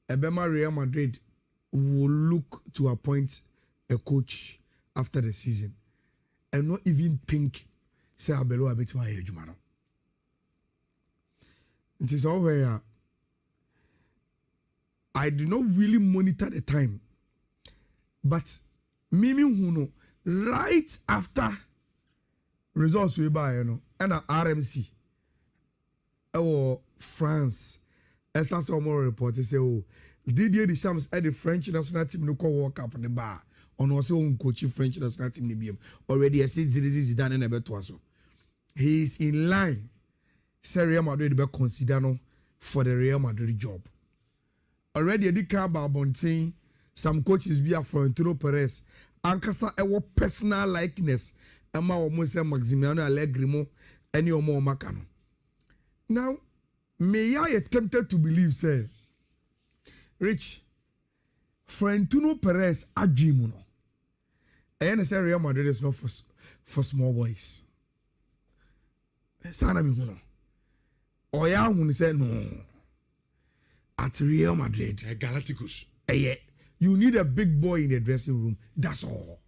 Ebema Real Madrid will look to appoint a coach after the season and not even think say Abelo a bit my age man. It is all where I do not really monitor the time, but Mimi Huno right after results we buy and RMC or France as last more report say oh Didier Deschamps at the French national team no call World Cup on the bar on also coaching French national team BM already I see Zidane and Beto so he is in line say Real Madrid be consider no for the Real Madrid job already the car Bontin some coaches be a Florentino Perez ankasa ewo personal likeness ama omo say Maximiano Allegri mo any omo maka no now may I attempted to believe say Rich Florentino Perez adwim no and say Real Madrid is not for small boys sana mi hu no oya hu say no at Real Madrid Galacticos you need a big boy in the dressing room that's all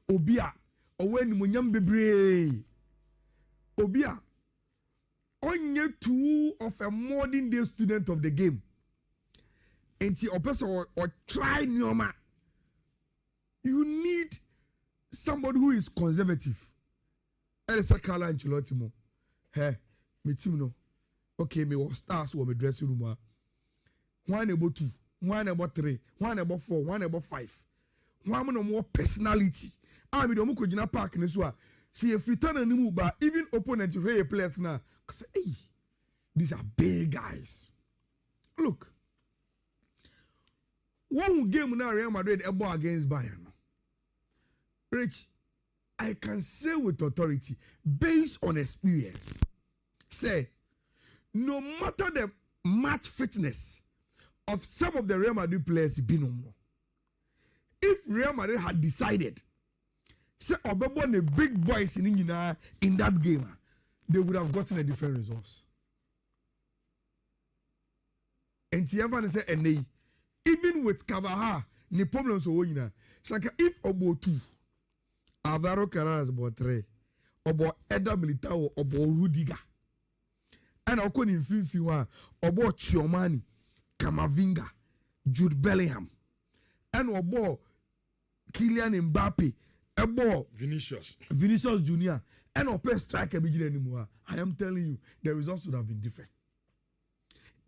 obia owen munyam bebre obia onye two of a modern day student of the game enti opeso or try nyoma you need somebody who is conservative Elisa Carlo Ancelotti mo hey me team no okay me was stars wo me dressing room one about 2 one about 3 one about 4 one about 5 one no more personality I me do mo kojina park ne so a see if you turn animu ba even opponent wey players na say hey these are big guys look one game now Real Madrid ebo against Bayern Rich I can say with authority based on experience say no matter the match fitness of some of the Real Madrid players if Real Madrid had decided say Obebo the big boys in that game they would have gotten a different results and Tiavan say even with Cavaha the problems are if Obo 2 Alvaro Carreras about 3 Obo Eder Militao Obo Rudiger and Okon in Fifi Obo Chiomani Camavinga Jude Bellingham and Obo Kylian Mbappe Obo Vinicius Junior and Ope striker anymore. I am telling you the results would have been different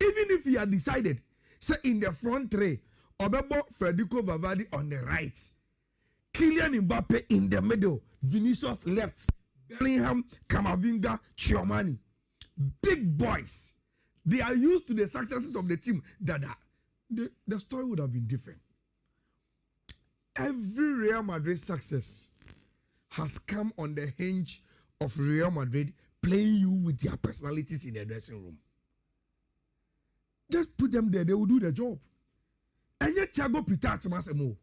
even if he had decided say in the front three Obebo Federico Valverde on the right Kylian Mbappe in the middle Vinicius left Bellingham Camavinga Chiomani big boys they are used to the successes of the team that the story would have been different. Every Real Madrid success has come on the hinge of Real Madrid playing you with their personalities in the dressing room. Just put them there, they will do the job. And yet Thiago Pitach Masemo.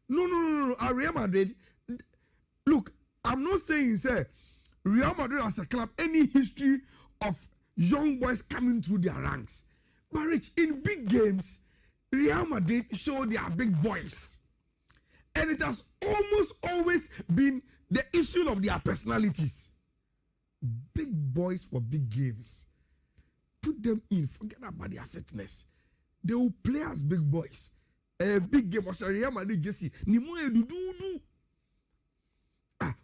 No. At Real Madrid, look, I'm not saying say Real Madrid as a club any history of young boys coming through their ranks. But Rich, in big games, Real Madrid show they are big boys. And it has almost always been the issue of their personalities. Big boys for big games. Put them in, forget about their fitness. They will play as big boys. A big game, Real Madrid, Jesse.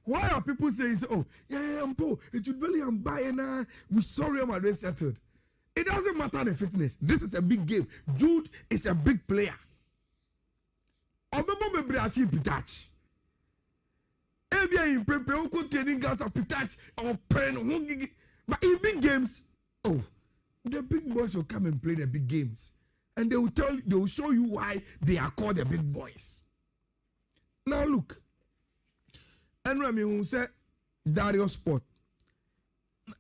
Why are people saying, oh, yeah, it should really Bayern. We saw Real Madrid settled. It doesn't matter the fitness. This is a big game. Jude is a big player. Obebo me brachi pitach. Ebia in Pepe Oko training gas of pitach or pen. But in big games, oh, the big boys will come and play the big games. And they will show you why they are called the big boys. Now look. And Rami who said Dario Sport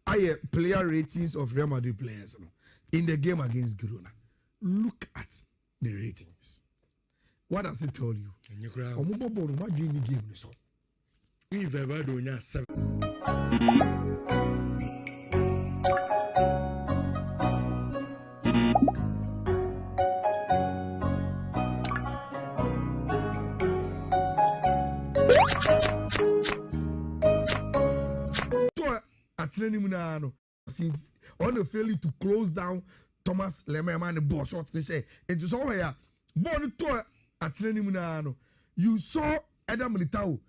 I player ratings of Real Madrid players in the game against Girona. Look at the ratings. What does it tell you? At no, see, on the failure to close down Thomas Lemmerman the boss shot they say it is all here. Born to at no, you saw Adam Militao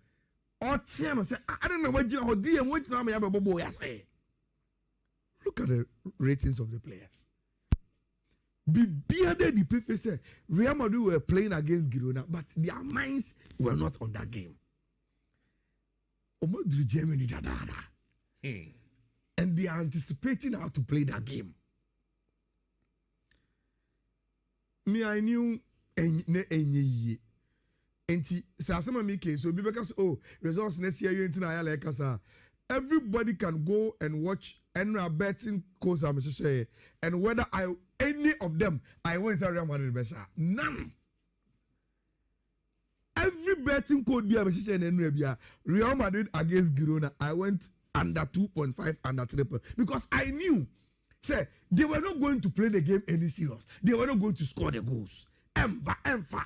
or Tiano say, I don't know what you know, dear, what now I have a boy. Look at the ratings of the players. Be bearded the people say Real Madrid were playing against Girona, but their minds were not on that game. Omo Germany dada. And they are anticipating how to play that game. Me, I knew any enti sasema me case so be because oh results next year you into na like us. Everybody can go and watch and betting course I'm share and whether any of them I went to Real Madrid best none. Every betting code be a share and Real Madrid against Girona I went under 2.5 under 3 because I knew say they were not going to play the game any serious. They were not going to score the goals. Emfa.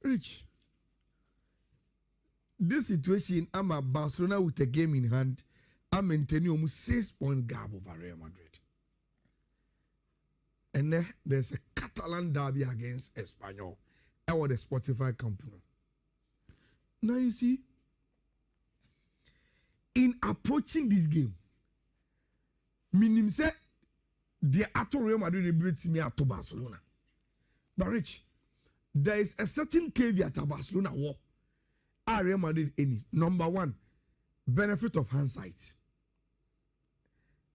Rich. This situation, I'm a Barcelona with a game in hand. I'm maintaining almost 6-point gap over Real Madrid. And then there's a Catalan derby against Espanyol. I was the Spotify company. Now you see, in approaching this game, meaning say the Ato Real Madrid beat me at Barcelona. But Rich, there is a certain caveat at Barcelona war. Real Madrid any. Number one, benefit of hindsight.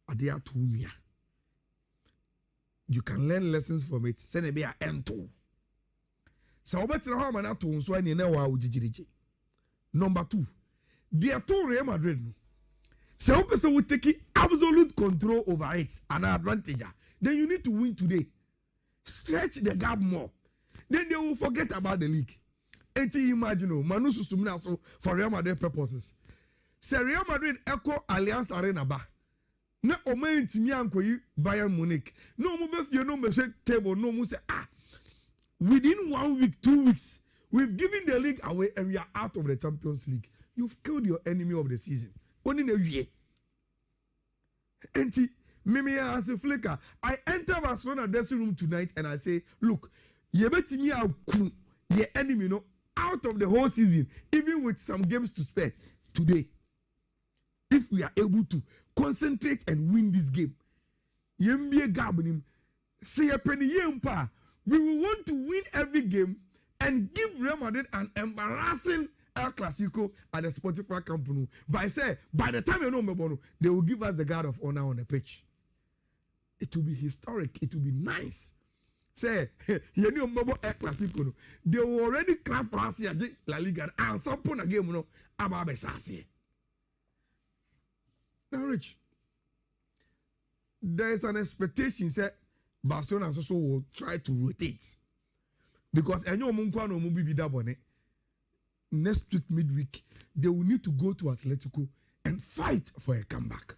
Adia Tumia. You can learn lessons from it. Send a M2. So better how man to so any never Number two, they are two Real Madrid. So person will take absolute control over it and advantage. Then you need to win today. Stretch the gap more. Then they will forget about the league. And you imagine, Manu Susumina so for Real Madrid purposes. Say Real Madrid echo Alliance Arena ba. Na omen timi ankoyi Bayern Munich. No mo be fie no me table no mo say within 1 week, 2 weeks, we've given the league away and we are out of the Champions League. You've killed your enemy of the season. Only in a year. Enti Mimi as a flicker. I enter Barcelona dressing room tonight and I say, look, ye betimi anku your enemy no out of the whole season, even with some games to spare today. If we are able to concentrate and win this game, say a penny we will want to win every game and give Real Madrid an embarrassing El Clasico at the Spotify company. By the time you know they will give us the guard of honor on the pitch. It will be historic. It will be nice. Say, you know, Mobile El Clasico. They will already clap for us here, La Liga, and some point a game, no, about Besasi. Now, Rich, there is an expectation, say, Barcelona also will try to rotate. Because I know Munkwano will be that one. Next week, midweek, they will need to go to Atletico and fight for a comeback.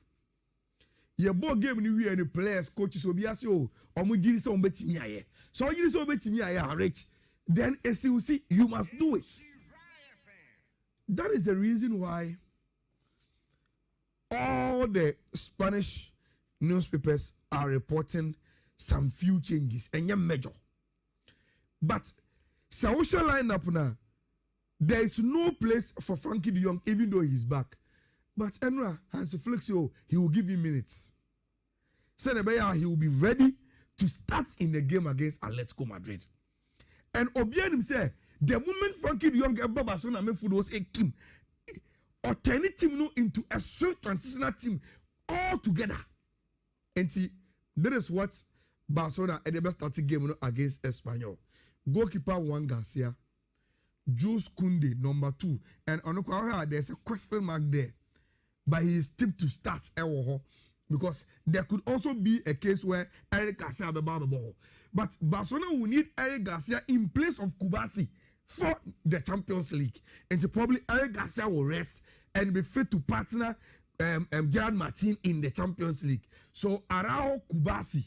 Your ball game ni any players, coaches will be asked, oh, omujiri so mbeti mi aye. So you so mbeti mi aye, Rich. Then SUC, you must do it. That is the reason why all the Spanish newspapers are reporting some few changes and you're major. But social lineup now, there is no place for Frankie de Jong, even though he's back. But Enra has a flexio, he will give you minutes. Senebaya, he will be ready to start in the game against Atletico Madrid. And Obianim himself, the moment Frankie de Jong get Barcelona make food was a team, or turn the team no into a swift transitional team all together. And see, that is what Barcelona at the best starting game against Espanyol. Goalkeeper Juan Garcia, Jules Koundé number 2, and on there's a question mark there. But he is tipped to start because there could also be a case where Eric Garcia will be the ball. But Barcelona will need Eric Garcia in place of Kubasi for the Champions League. And so probably Eric Garcia will rest and be fit to partner Gerard Martin in the Champions League. So Araujo, Kubasi,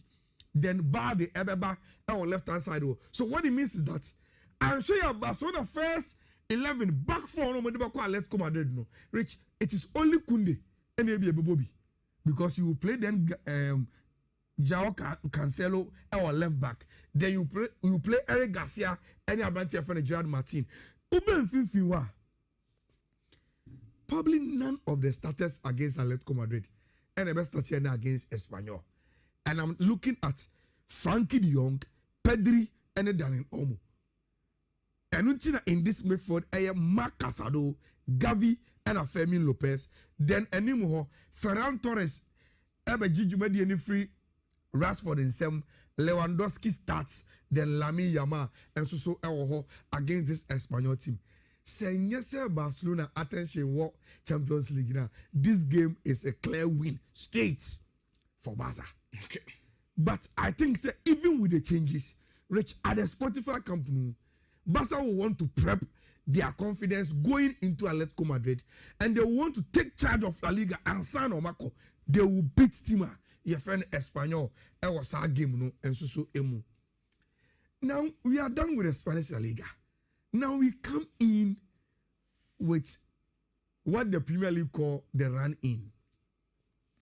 then Bar the Ebeba on left hand side. So what it means is that I'm sure you Barcelona first 11 back four no Modiba Atletico Madrid no. Rich, it is only Kunde and maybe Bobby because you will play then Joao Cancelo our left back. Then you play Eric Garcia and Abantia for Gerard Martin. Uben Finfiwa. Probably none of the starters against Atletico Madrid and the best starter against Espanyol. And I'm looking at Frankie de Jong, Pedri, and Daniel Olmo. And in this midfield, I am Marc Casado, Gavi, and Fermin Lopez. Then anymore, Ferran Torres, Gigi Mediani free, Rashford and Sam, Lewandowski starts, then Lamine Yamal, and so against this Espanyol team. Saying yes, sir, Barcelona attention what Champions League now. This game is a clear win, straight for Barca. Okay. But I think sir, even with the changes, Rich at the Spotify company, Barca will want to prep their confidence going into Atletico Madrid, and they want to take charge of La Liga and San Omako. They will beat Tima, your friend Espanyol. It was our game, no, and so emu. Now we are done with the Spanish La Liga. Now we come in with what the Premier League call the run-in.